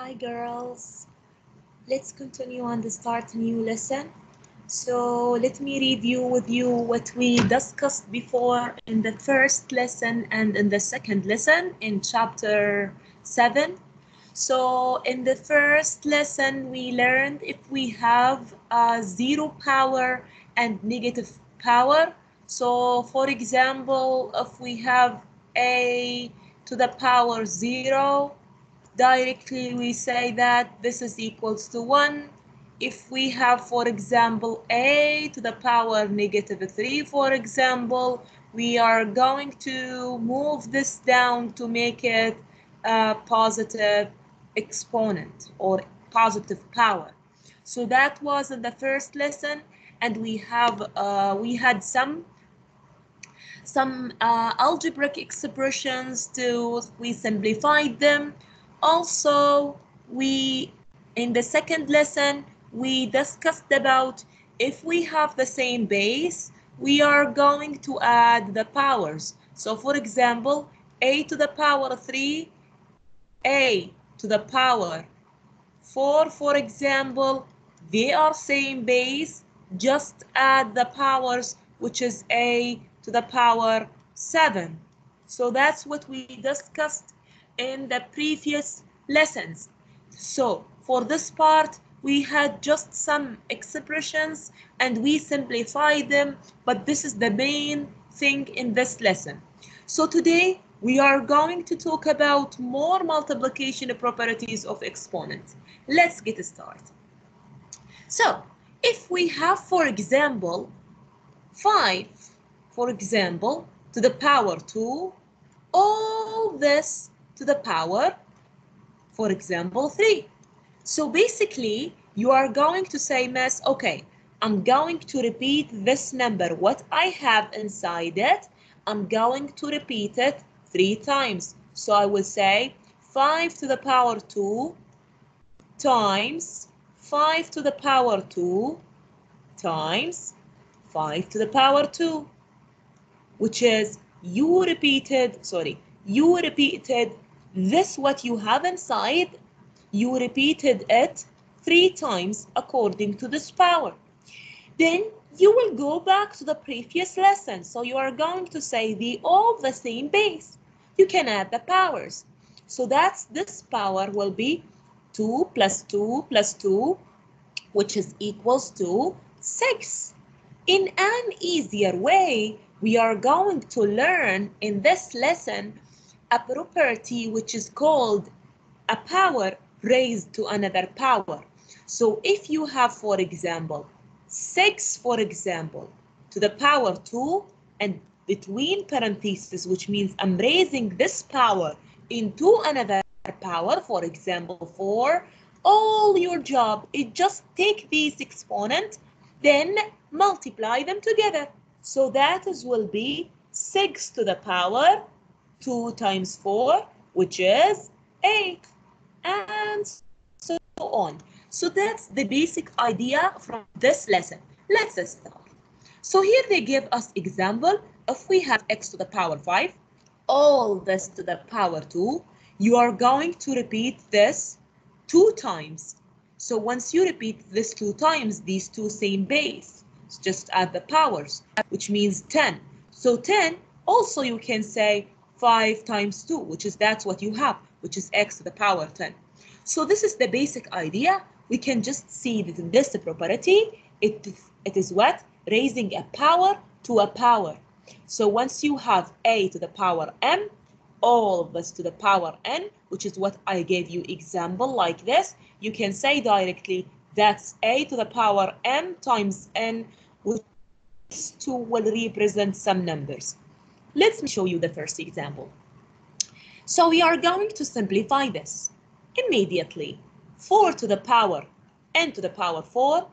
Hi girls, let's continue and start a new lesson. So let me review with you what we discussed before in the first lesson and in the second lesson in chapter 7. So in the first lesson we learned if we have a zero power and negative power. So for example, if we have a to the power 0, directly we say that this is equals to 1. If we have, for example, a to the power negative 3, for example, we are going to move this down to make it a positive exponent or positive power. So that was in the first lesson, and we had some algebraic expressions to we simplified them. Also, we in the second lesson we discussed about if we have the same base, we are going to add the powers. So for example, a to the power 3, a to the power 4, for example, they are same base, just add the powers, which is a to the power 7. So that's what we discussed in the previous lessons. So for this part, we had just some expressions and we simplified them, but this is the main thing in this lesson. So today we are going to talk about more multiplication properties of exponents. Let's get started. So if we have, for example, 5, for example, to the power 2, all this to the power, for example, 3. So basically, you are going to say, Miss, okay, I'm going to repeat this number, what I have inside it, I'm going to repeat it 3 times. So I will say 5 to the power 2 times 5 to the power 2 times 5 to the power 2, which is you repeated this what you have inside, you repeated it 3 times according to this power. Then you will go back to the previous lesson. So you are going to say they all the same base. You can add the powers. So that's this power will be 2 plus 2 plus 2, which is equals to 6. In an easier way, we are going to learn in this lesson a property which is called a power raised to another power. So if you have, for example, 6, for example, to the power 2, and between parentheses, which means I'm raising this power into another power, for example, 4, all your job is just take these exponents, then multiply them together. So that is will be 6 to the power 2 times 4, which is 8, and so on. So that's the basic idea from this lesson. Let's start. So here they give us example. If we have x to the power 5, all this to the power 2, you are going to repeat this 2 times. So once you repeat this 2 times, these two same base, just add the powers, which means 10. So 10, also you can say 5 times 2, which is that's what you have, which is x to the power 10. So this is the basic idea. We can just see that in this property, it is what? Raising a power to a power. So once you have a to the power m, all of this to the power n, which is what I gave you example like this, you can say directly that's a to the power m times n, which these two will represent some numbers. Let me show you the first example. So we are going to simplify this immediately. 4 to the power n to the power 4,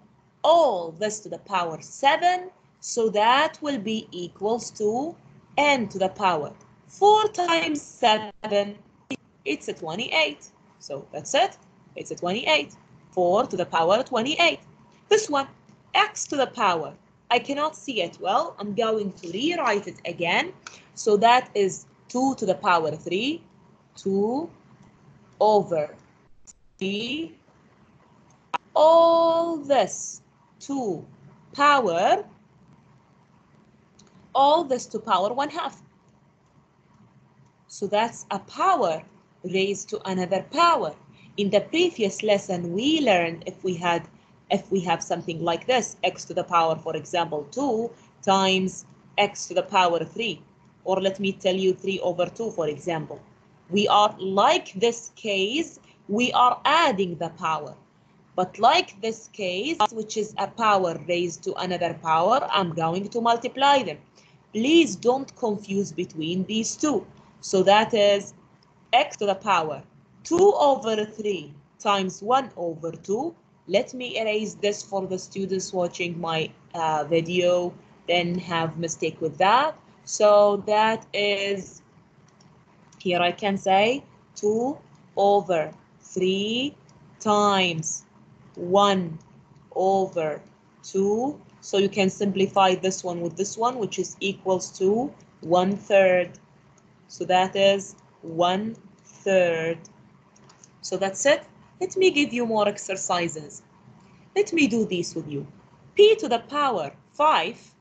all this to the power 7, so that will be equals to n to the power 4 times 7, it's a 28. So that's it, it's a 28. 4 to the power 28. This one, x to the power, I cannot see it well, I'm going to rewrite it again. So that is 2 to the power 3, 2 over 3 all this to power, all this to power 1/2. So that's a power raised to another power. In the previous lesson, we learned if we have something like this, x to the power, for example, 2 times x to the power 3, or let me tell you 3 over 2, for example. We are, like this case, we are adding the power. But like this case, which is a power raised to another power, I'm going to multiply them. Please don't confuse between these two. So that is x to the power 2 over 3 times 1 over 2. Let me erase this for the students watching my video, then have mistake with that. So that is, here I can say 2 over 3 times 1 over 2. So you can simplify this one with this one, which is equals to 1/3. So that is 1/3. So that's it. Let me give you more exercises. Let me do this with you. P to the power 5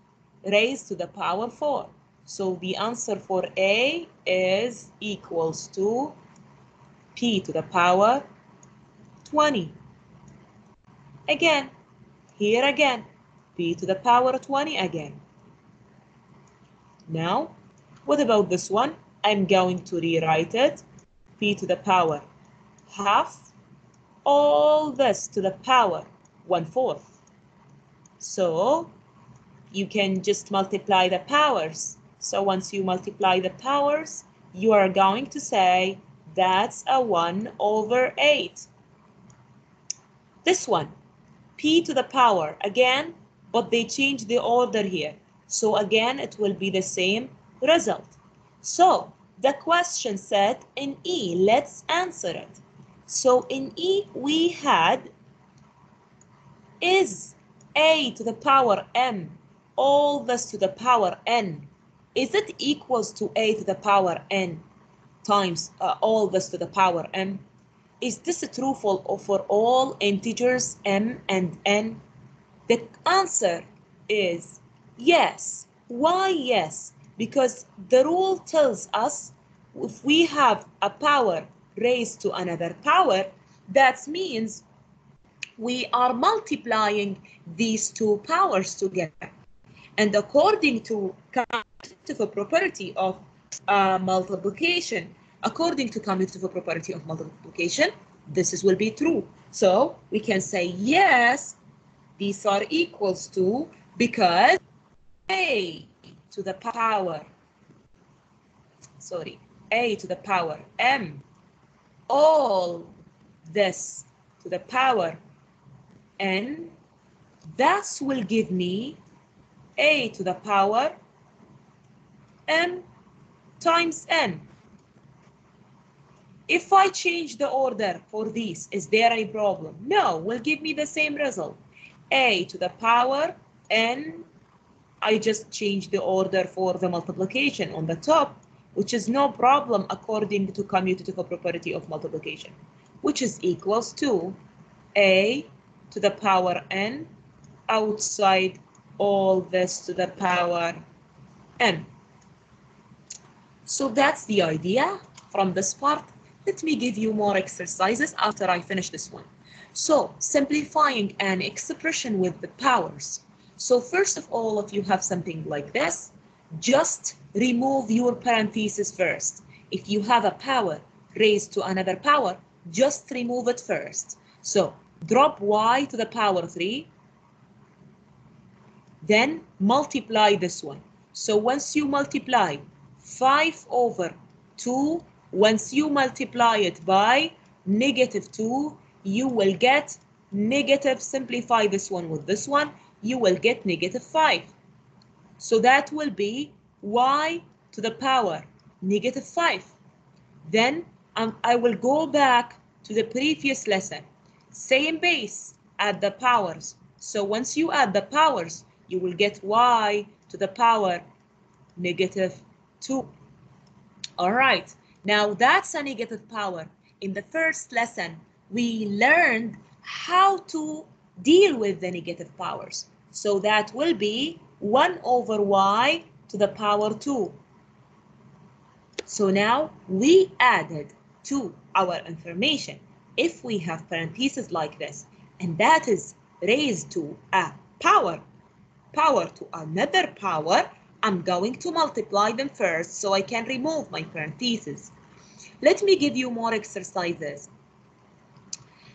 raised to the power 4. So the answer for A is equals to P to the power 20. Again, here again, P to the power 20 again. Now, what about this one? I'm going to rewrite it. P to the power 1/2, all this to the power 1/4. So you can just multiply the powers. So once you multiply the powers, you are going to say that's a 1/8. This one, P to the power again, but they change the order here. So again, it will be the same result. So the question said in E, let's answer it. So in E, we had, is A to the power M, all this to the power N, is it equals to A to the power N times all this to the power M? Is this true for all integers M and N? The answer is yes. Why yes? Because the rule tells us if we have a power raised to another power, that means we are multiplying these two powers together. And according to commutative property of multiplication, this will be true. So we can say yes, these are equals to, because A to the power M, all this to the power N, that will give me A to the power M times N. If I change the order for these, is there a problem? No, will give me the same result. A to the power N, I just change the order for the multiplication on the top, which is no problem according to commutative property of multiplication, which is equals to A to the power N outside all this to the power N. So that's the idea from this part. Let me give you more exercises after I finish this one. So simplifying an expression with the powers. So first of all, if you have something like this, just remove your parentheses first. If you have a power raised to another power, just remove it first. So drop y to the power 3, then multiply this one. So once you multiply 5 over 2, once you multiply it by -2, you will get negative, simplify this one with this one, you will get -5. So that will be y to the power -5. Then I will go back to the previous lesson. Same base, add the powers. So once you add the powers, you will get y to the power -2. All right, now that's a negative power. In the first lesson, we learned how to deal with the negative powers. So that will be 1 over y to the power 2. So now we added to our information, if we have parentheses like this, and that is raised to a power to another power, I'm going to multiply them first so I can remove my parentheses. Let me give you more exercises.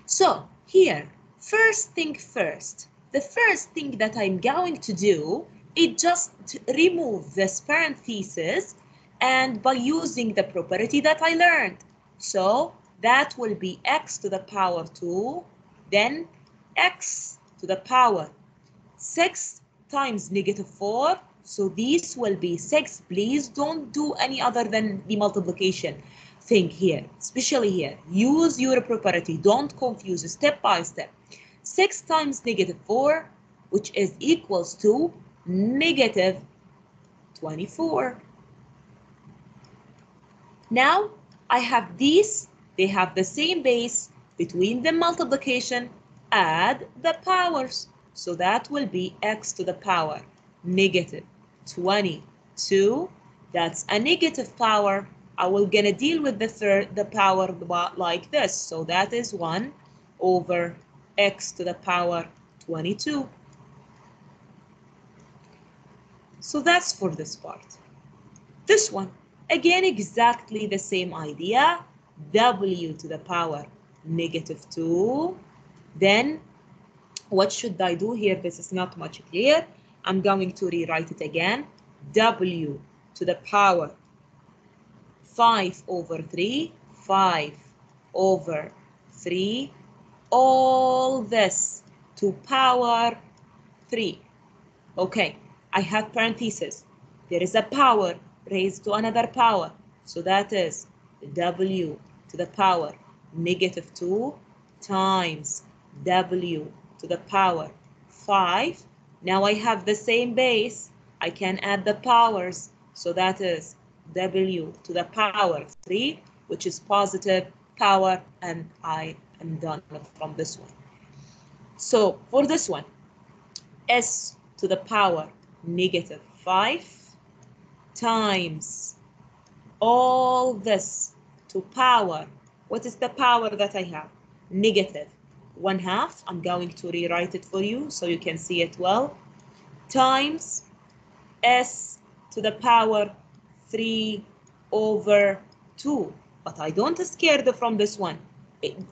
So here, first thing first, the first thing that I'm going to do is just remove this parenthesis, and by using the property that I learned. So that will be x to the power 2, then x to the power 6 times negative 4. So this will be 6. Please don't do any other than the multiplication thing here, especially here. Use your property. Don't confuse step by step. 6 times negative 4, which is equals to negative 24. Now I have these, they have the same base, between the multiplication, add the powers. So that will be x to the power negative 22. That's a negative power. I will gonna deal with the power like this. So that is 1 over x to the power 22. So that's for this part. This one, again, exactly the same idea. W to the power negative 2. Then what should I do here? This is not much clear. I'm going to rewrite it again. W to the power 5 over 3. 5 over 3. All this to power 3. Okay, I have parentheses. There is a power raised to another power. So that is W to the power negative 2 times W to the power 5. Now I have the same base. I can add the powers. So that is W to the power 3, which is positive power, and I am done from this one. So for this one, S to the power negative 5 times all this to power, what is the power that I have? Negative 1/2. I'm going to rewrite it for you so you can see it well. Times S to the power 3 over 2. But I don't scared from this one.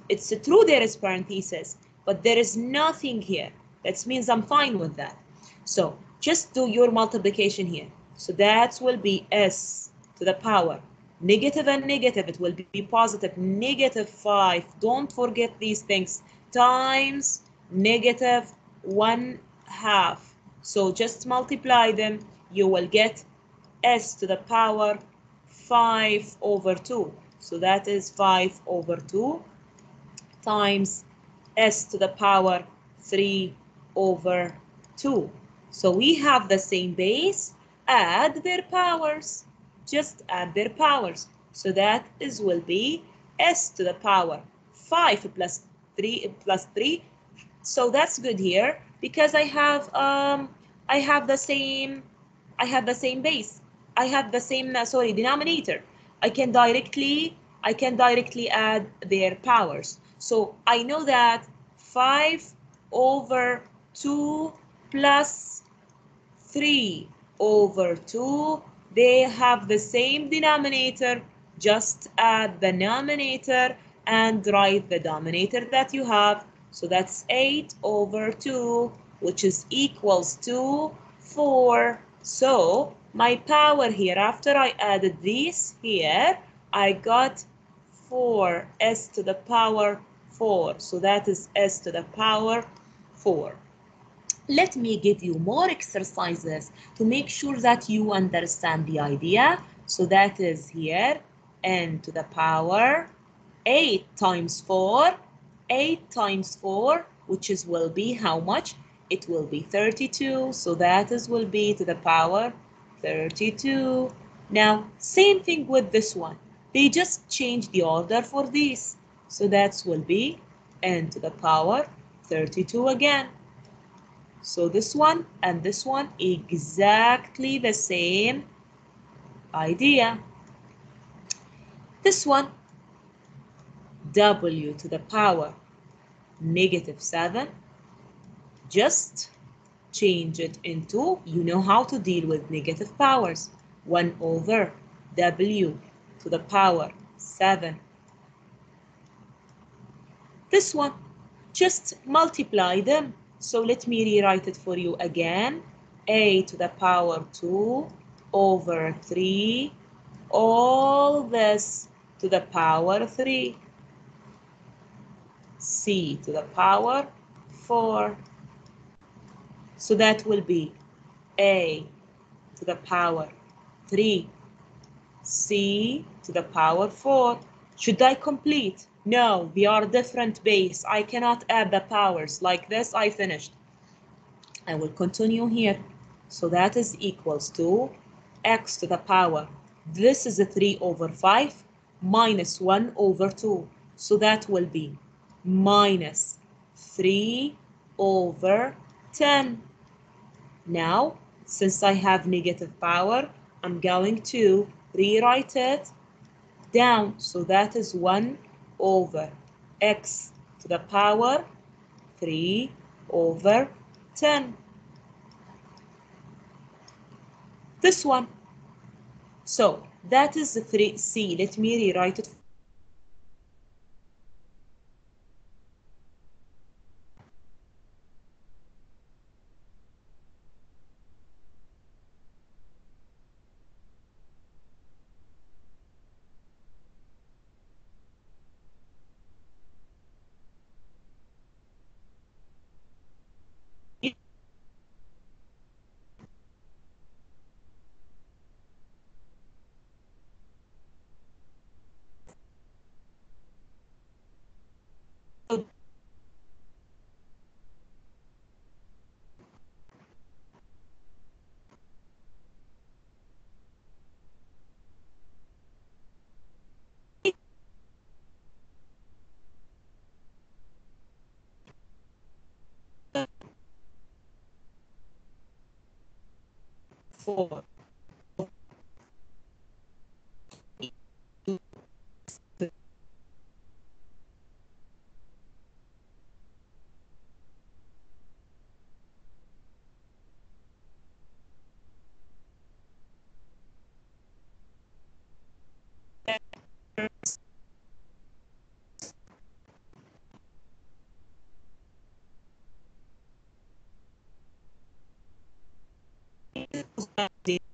It's true there is parentheses, but there is nothing here. That means I'm fine with that. So just do your multiplication here. So that will be S to the power negative and negative. It will be positive negative 5. Don't forget these things. Times negative 1/2. So just multiply them. You will get S to the power 5 over 2. So that is 5 over 2 times S to the power 3 over 2. So we have the same base. Add their powers. Just add their powers. So that is will be S to the power 5 plus 3. So that's good here because I have the same base. I have the same denominator. I can directly add their powers. So I know that 5 over 2 plus 3 over 2, they have the same denominator. Just add the denominator and write the denominator that you have. So that's 8 over 2, which is equals to 4. So my power here, after I added this here, I got 4s to the power 4. So that is s to the power 4. Let me give you more exercises to make sure that you understand the idea. So that is here, n to the power 8 times 4. 8 times 4, which is will be how much? It will be 32. So that is will be to the power 32. Now, same thing with this one. They just change the order for this. So that will be n to the power 32 again. So this one and this one exactly the same idea. This one w to the power -7, just change it into, you know how to deal with negative powers, 1 over w to the power 7. This one, just multiply them. So let me rewrite it for you again. A to the power 2 over 3, all this to the power 3. C to the power 4. So that will be A to the power 3, C to the power 4. Should I complete? No, we are different base. I cannot add the powers. Like this, I finished. I will continue here. So that is equals to x to the power. This is a 3 over 5 minus 1 over 2. So that will be minus 3 over 10. Now, since I have negative power, I'm going to rewrite it down. So that is 1 over x to the power 3 over 10. This one. So that is the 3c. Let me rewrite it. Four. 0